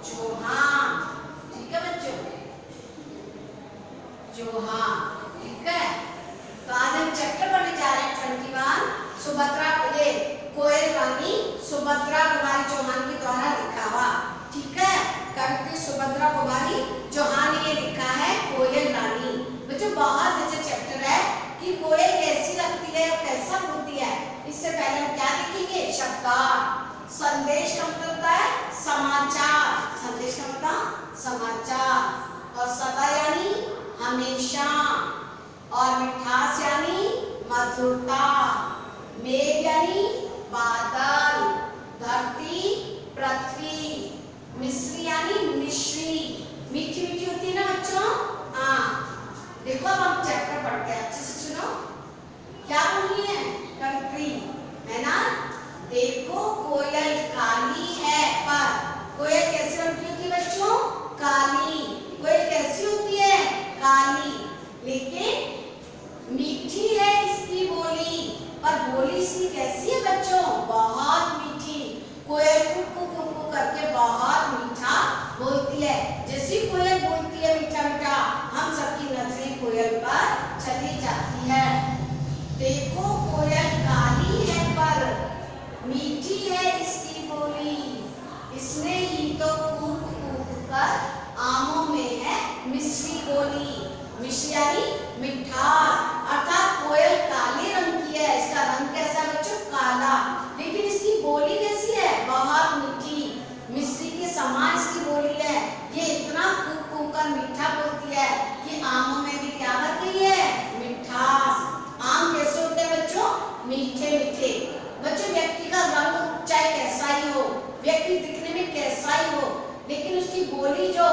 चौहान। ठीक है बच्चों, चौहान। ठीक है, तो आज हम चैप्टर पढ़ने जा रहे हैं 21 सुभद्रा, ये कोयल रानी सुभद्रा कुमारी चौहान के द्वारा लिखा हुआ। ठीक है, कवित्री सुभद्रा कुमारी चौहान ने लिखा है कोयल रानी। बच्चों बहुत अच्छा चैप्टर है कि कोयल कैसी लगती है और कैसा बोलती है। इससे पहले हम क्या देखेंगे? शब्दार्थ। संदेश का मतलब होता है समाचार, संदेश का मतलब समाचार, और सदा यानी हमेशा, और मिठास यानी मधुरता, मेघ यानी बादल, धरती पृथ्वी, मिश्री यानी मिश्री, मीठी मीठी होती है ना बच्चों। हाँ देखो, अब हम चैप्टर पढ़ते हैं, अच्छे से सुनो। क्या बोली है कवित्री, है ना? देखो कोयल काली है, पर कोयल कैसी रंग की होती है बच्चों? काली। कोयल कैसी होती है? काली। लेकिन मीठी है इसकी बोली, पर बोली इसकी कैसी है बच्चों? बहुत मीठी। कोयल कुकू कुकू करके बहुत मीठा बोलती है। जैसी कोयल बोलती है मीठा मीठा, हम सबकी नजरें कोयल पर चली जाती है। देखो कोयल काली है पर मीठी है इसकी बोली, इसने ही तो कूक कूक कर आमों में है मिश्री बोली। मिश्री यानी मिठास, अर्थात कोयल काले रंग की है। इसका रंग कैसा है बच्चों? काला। लेकिन इसकी बोली कैसी है? बहुत मीठी, मिश्री के समान इसकी बोली है। ये इतना कूक कूक कर मीठा बोलती है कि आमों में भी क्या भर गई है? मिठास। आम कैसे होते हैं बच्चों? मीठे मीठे। बच्चों व्यक्ति का रंग चाहे कैसा ही हो, व्यक्ति दिखने में कैसा ही हो, लेकिन उसकी बोली जो,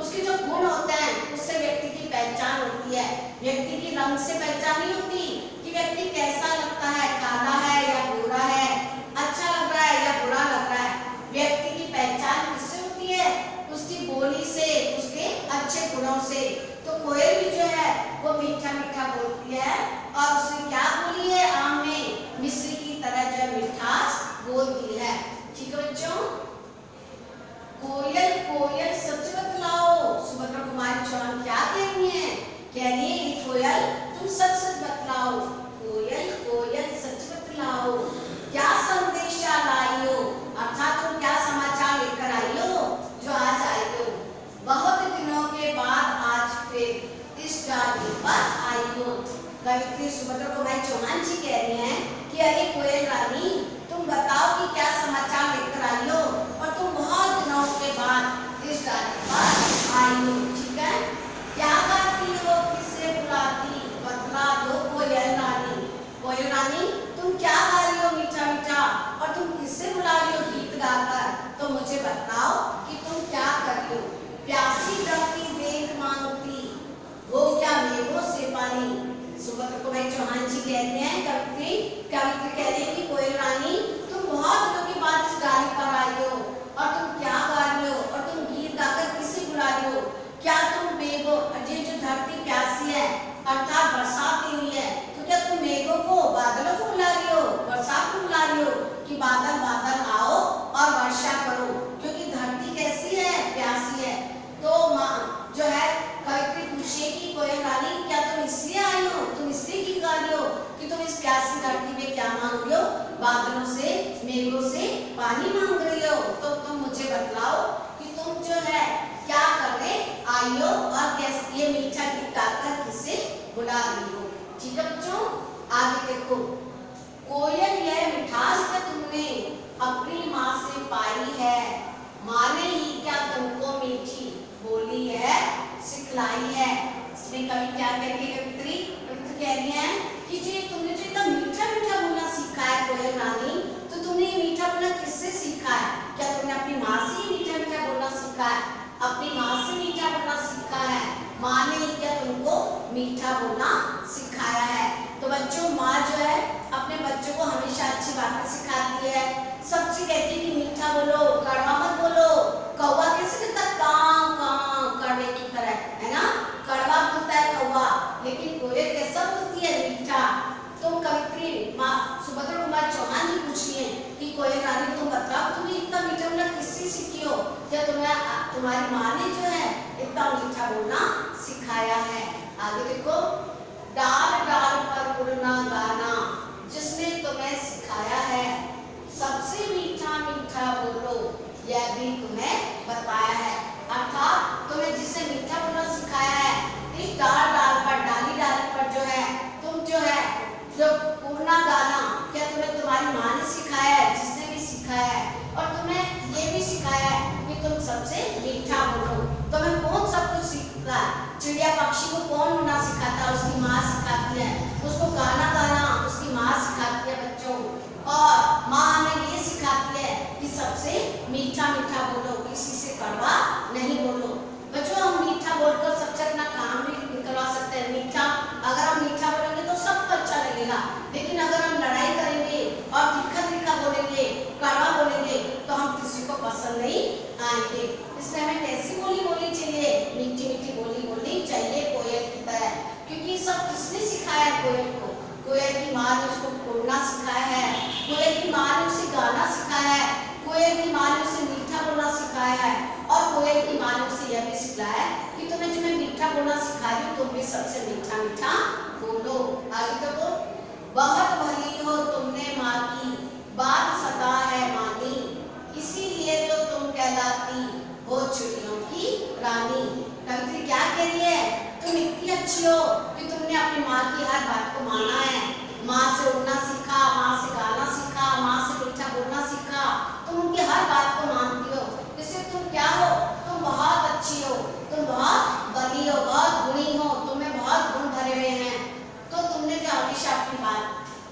उसके जो गुण होते हैं, उससे व्यक्ति की पहचान होती है। व्यक्ति की रंग से पहचान नहीं होती कि व्यक्ति कैसा लगता है, काला है या गोरा है, अच्छा लग रहा है या बुरा लग रहा है। व्यक्ति की पहचान किससे होती है? उसकी बोली से, उसके अच्छे गुणों से। तो कोयल भी जो है वो मीठा मीठा बोलती है, और उसने क्या बोली है? आम में मिश्री की तरह जो मिठास बोलती है। ठीक है बच्चों, कोयल कोयल सच बतलाओ। सुभद्रा कुमारी चौहान क्या कह रही है? कह रही है कि कोयल तुम सच सच बतलाओ, कोयल कोयल सच बतलाओ, क्या संदेशा लाई हो, अर्थात तुम क्या समाचार लेकर आई हो जो आज आई हो। बहुत दिनों के बाद आज फिर इस डाली पर आई हो। कवित्री सुभद्रा कुमारी चौहान जी कह रही हैं कि अरे कोयल रानी, तुम बताओ कि क्या समाचार लेकर आई हो, और तुम बहुत दिनों के बाद इस डाली पर आई हो। ठीक है, क्या गाती हो, किससे बुलाती, बतला दो कोयल रानी। कोयल रानी तुम क्या गा रही हो मीठा मीठा, और तुम किससे बुला रही हो गीत गाकर, तो मुझे बताओ कि तुम क्या कर रही हो। प्यासी धरती देख मांगती, वो क्या मेघों से पानी। सुभद्रा कुमारी चौहान जी कह रही हैं, कवित्री कह रही है कि कोयल रानी तुम बहुत दिनों के बाद इस डाली पर आई हो, और तुम क्या गा रही हो, और तुम गीत गाकर किसे बुला रही हो। क्या तुम मेघों, ये जो धरती प्यासी है अर्थात बरसात नहीं हुई है, तो क्या तुम मेघों को, बादलों को बुला रही हो, बरसात को बुला रही हो कि बादल बादल आओ और वर्षा करो, क्योंकि धरती कैसी है? प्यासी है। तो जो है कवित्री पूछेगी कोयल रानी, क्या तुम इसलिए आई हो, तुम इसलिए गीत गा रही हो कि तुम इस प्यासी धरती में क्या मांग रही हो? बादलों से, मेघों से पानी मांग रही हो। तो तुम मुझे बतलाओ कि तुम जो है क्या करने आई हो, और कैसे ये मीठा गीत गाकर किसे बुला रही हो। ठीक है बच्चों, आगे देखो। कोयल यह मिठास तो तुमने अपनी माँ से पाई है, माँ ने ही क्या तुमको मीठी बोली है सिखलाई है। इसमें कवि क्या कह रही है? कवित्री कह रही है कि जी तुमने जो इतना मीठा मीठा बोलना सीखा है कोयल रानी, तो तुमने ये मीठा बोलना किससे सीखा है? क्या तुमने अपनी माँ से ही मीठा मीठा बोलना सीखा है? अपनी माँ से मीठा बोलना सीखा है, माँ ने ही क्या तुमको मीठा बोलना सिखाया है। तो बच्चों, माँ जो है अपने बच्चों को हमेशा अच्छी बातें सिखाती है, सबसे कहती है कि मीठा बोलो, कड़वा मत बोलो। कौवा कैसे कहता? कां कां, कड़वे की तरह, है ना? कड़वा बोलता है कौवा, लेकिन कोयल कैसा बोलती है? मीठा। तो कवित्री माँ सुभद्रा कुमारी चौहान जी पूछ रही है कि कोयल रानी तुम बताओ, तुम्हें इतना मीठा बोलना किससे सीखी हो, या तुम्हें तुम्हारी माँ ने जो है इतना मीठा बोलना सिखाया है। आगे देखो, डाल डाल पर उड़ना गाना, जिसने तुम्हें सिखाया है सबसे मीठा मीठा बोलो, यह भी तुम्हें बताया है। अर्थात तुम्हें जिसने मीठा बोलना सिखाया है, इस डाल डाल पर, डाली डाली पर जो है तुम जो है जो उड़ना गाना, क्या तुम्हें तुम्हारी माँ ने सिखाया है, जिसने भी सिखाया है, और तुम्हें ये भी सिखाया है कि तुम सबसे मीठा बोलो। तुम्हें कौन सब कुछ सिखा? चिड़िया पक्षी को कौन उड़ना सिखाता है? उसकी माँ सिखाती है। उसको गाना गाना उसकी माँ सिखाती है बच्चों। और माँ हमें ये सिखाती है कि सबसे मीठा मीठा बोलो, किसी से कड़वा नहीं बोलो। बच्चों, हम मीठा बोलकर सबसे अपना काम भी निकलवा सकते हैं। मीठा, अगर हम मीठा बोलेंगे तो सबको अच्छा लगेगा, लेकिन अगर हम लड़ाई करेंगे और तीखा तीखा बोलेंगे, कड़वा बोलेंगे, तो हम किसी को पसंद नहीं आएंगे। इसलिए हमें कैसी बोली बोलनी चाहिए? मीठी मीठी बोली बोलनी चाहिए, कोयल की तरह। क्योंकि सब किसने सिखाया है कोयल को? कोयल की माँ ने उसको उड़ना सिखाया है, कोयल की माँ ने उसे गाना सिखाया है, कोयल की माँ ने उसे मीठा बोलना सिखाया है, और कोयल की माँ ने उसे यह भी सिखाया है कि तुम्हें जो मैं मीठा बोलना सिखा रही हूँ, तुम भी सबसे मीठा मीठा बोलो। आगे देखो, बहुत भली हो तुमने माँ की, बात सदा है मानी, इसीलिए तो तुम कहलाती हो चिड़ियों की रानी। कवित्री क्या कह रही है? तुम इतनी अच्छी हो कि तुमने अपनी माँ की हर बात को माना है। माँ से उड़ना सीखा, माँ से गाना सीखा, माँ से मीठा बोलना सीखा, तुम उनकी हर बात को मानती हो। इससे तुम क्या हो? तुम बहुत अच्छी हो, तुम बहुत बली हो, बहुत गुणी हो, तुम्हें बहुत गुण भरे हुए हैं। तो तुमने जो हमेशा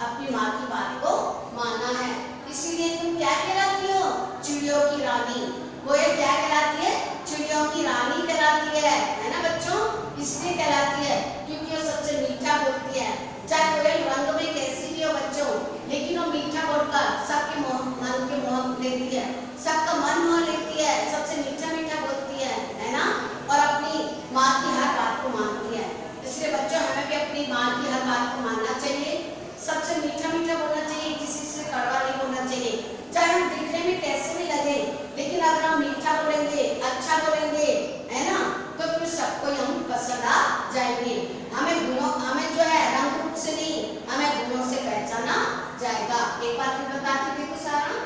अपनी माँ की बात को माना है, इसीलिए तुम क्या कहलाती हो? चिड़ियों की रानी। कोयल क्या कहलाती है? चिड़ियों की रानी कहलाती है ना बच्चों? इसलिए कहलाती है क्योंकि वो सबसे मीठा बोलती है। चाहे कोयल रंग में कैसी भी हो बच्चों, लेकिन वो मीठा बोलकर सबके मन के मोह लेती है, सबका मन मोह लेती है, सबसे मीठा मीठा बोलती है ना? और अपनी माँ की हर बात को मानती है। इसलिए बच्चों, हमें भी अपनी माँ की हर बात को मानना चाहिए, सबसे मीठा मीठा बोलना चाहिए, किसी से कड़वा नहीं बोलना चाहिए। चाहे हम दिखने में कैसे भी लगे, लेकिन अगर हम मीठा बोलेंगे, अच्छा बोलेंगे, है ना, तो फिर सबको हम पसंद आ जाएंगे। हमें जो है रंग रूप से नहीं, हमें गुणों से पहचाना जाएगा। एक बार फिर बताती देखो सारा।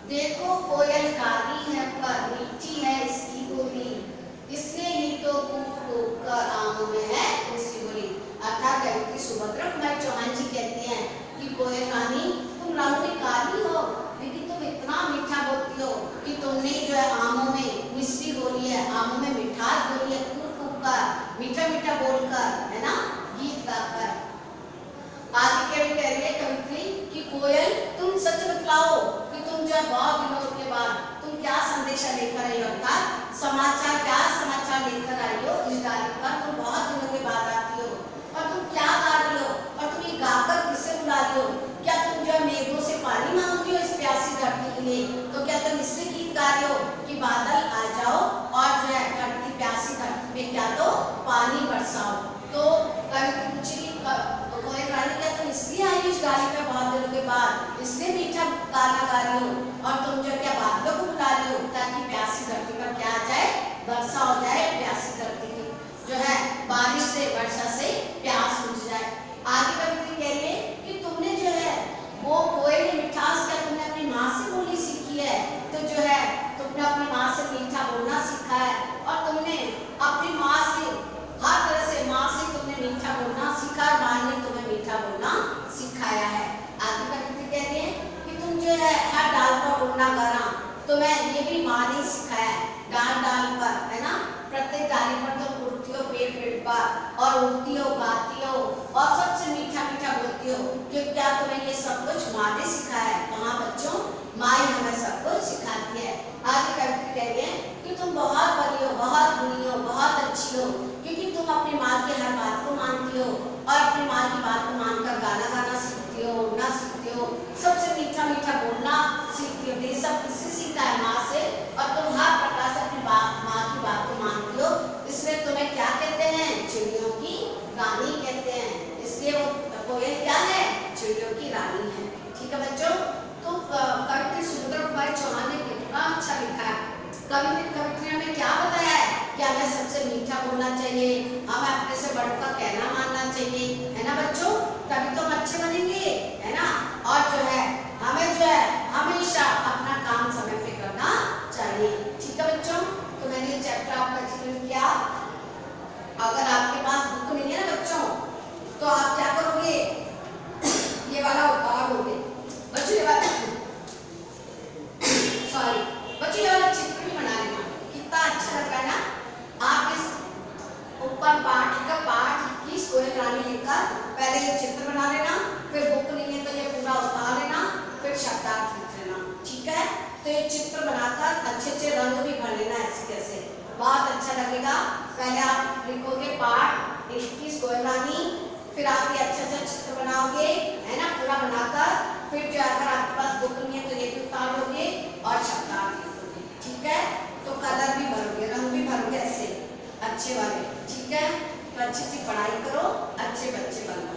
देखो कोयल काली है पर मीठी है इसकी बोली, इसलिए ही तो कूक कूक कर आमों में है उसकी बोली। अर्थात कवित्री सुभद्रा कुमारी चौहान जी कहती हैं कि कोयल रानी, तुम रंग में काली हो, लेकिन तुम इतना मीठा बोलती हो कि तुमने जो है आमों में मिश्री बोली है, आमों में मिठास बोली है, कूक कूक कर, मीठा मीठा बोलकर, है ना, गीत गाकर। आगे क्या कह रही है कवित्री कि कोयल, तुम सच बतलाओ कि तुम जो है बहुत दिनों के बाद तुम क्या संदेशा लेकर आई हो? अर्थात समाचार, क्या समाचार लेकर आई हो इस डाली पर? तुम बहुत दिनों के बाद आती हो और तुम क्या गा रही हो, और तुम ये गाकर किसे बुला रही हो? क्या तुम जो है मेघों से पानी मांगती हो इस प्यासी धरती के लिए? तो क्या तुम इसलिए गीत गा रही हो कि बादल आ जाओ और जो है धरती, प्यासी धरती पे क्या तो पानी बरसाओ? तो कवित्री पूछी, कोयल रानी, क्या तुम इसलिए आई इस डाली पे बहुत दिनों के बाद, इसलिए मीठा गाना गा रही हो, और तुम जो क्या बादलों को बुला रही हो ताकि प्यासी धरती पर क्या आ जाए? वर्षा हो जाए, प्यासी धरती की जो है बारिश से, वर्षा से प्यास बुझ जाए। आगे कवित्री कह रही है कि तुमने जो है वो कोयल की मिठास क्या तुमने अपनी माँ से बोली सीखी है? तो जो है तुमने अपनी माँ से मीठा बोलना सीखा है, और तुमने अपनी माँ से हर तरह से, माँ से तुमने मीठा बोलना सीखा, माँ ने तुम्हें मीठा बोलना सिखाया है। आगे कवित्री कह रही है कि तुम जो है हर डाल पर उड़ना गाना, तुम्हें ये भी माँ ने सिखाया है। डाल डाल पर, है ना, प्रत्येक डाली पर तुम उड़ती हो, पेड़ पेड़ पर, और उड़ती हो, गाती हो, और सबसे मीठा मीठा बोलती हो। क्यों? क्या तुम्हें ये सब कुछ माँ ने सिखाया है? कहाँ बच्चों? माँ ही हमें सब कुछ सिखाती है। आगे कवित्री कह रही है कि तुम बहुत बड़ी हो, बहुत गुणी हो, बहुत अच्छी हो, क्योंकि तुम अपनी माँ की हर बात को मानती हो, और अपनी माँ की बात को मानकर गाना गाना सीखती हो, उड़ना सीखती हो, सबसे मीठा मीठा बोलना सीखती हो। ये सब किससे सीखा है? माँ से। और तुम हर प्रकार से अपनी माँ की बात को मानती हो, इसलिए तुम्हें क्या कहते हैं? चिड़ियों की रानी कहते हैं। इसलिए वो कोयल क्या है? चिड़ियों की रानी है। ठीक है बच्चों, तो कवित्री सुभद्रा कुमारी चौहान ने कितना अच्छा लिखा है। कवित्री हमें क्या कि हमें सबसे मीठा बोलना चाहिए, हमें अपने से बड़ों का कहना मानना चाहिए, है ना बच्चों, तभी तो हम अच्छे बनेंगे, है ना। और जो है हमें जो है हमेशा अपना काम समय पे करना चाहिए, ठीक है बच्चों। तो मैंने ये चैप्टर आपका एक्सप्लेन किया। अगर आपके पास बुक नहीं है ना बच्चों, तो आप क्या करोगे, ये वाला उतारोगे बच्चों, ये वाला सॉरी बच्चों, ये वाला चित्र भी बना लेना, कितना अच्छा लग रहा है ना। आप इस ऊपर पाठ का पाठ की कोयल रानी लिखकर पहले ये चित्र बना लेना, फिर बुक नहीं है तो ये पूरा उतार लेना, फिर शब्दार्थ लिख लेना, ठीक है। तो ये चित्र बनाकर अच्छे अच्छे रंग भी भर लेना, ऐसे कैसे बहुत अच्छा लगेगा। पहले आप लिखोगे पाठ 21 कोयल रानी, फिर आप ये अच्छा अच्छा चित्र बनाओगे, है ना, पूरा बनाकर फिर जो अगर आपके पास बुक नहीं है तो ये भी उतार लोगे और शब्दार्थ लिखोगे, ठीक है। तो कलर भी भरोगे, रंग भी भरोगे ऐसे अच्छे वाले, ठीक है। तो अच्छी अच्छी पढ़ाई करो, अच्छे बच्चे बनो।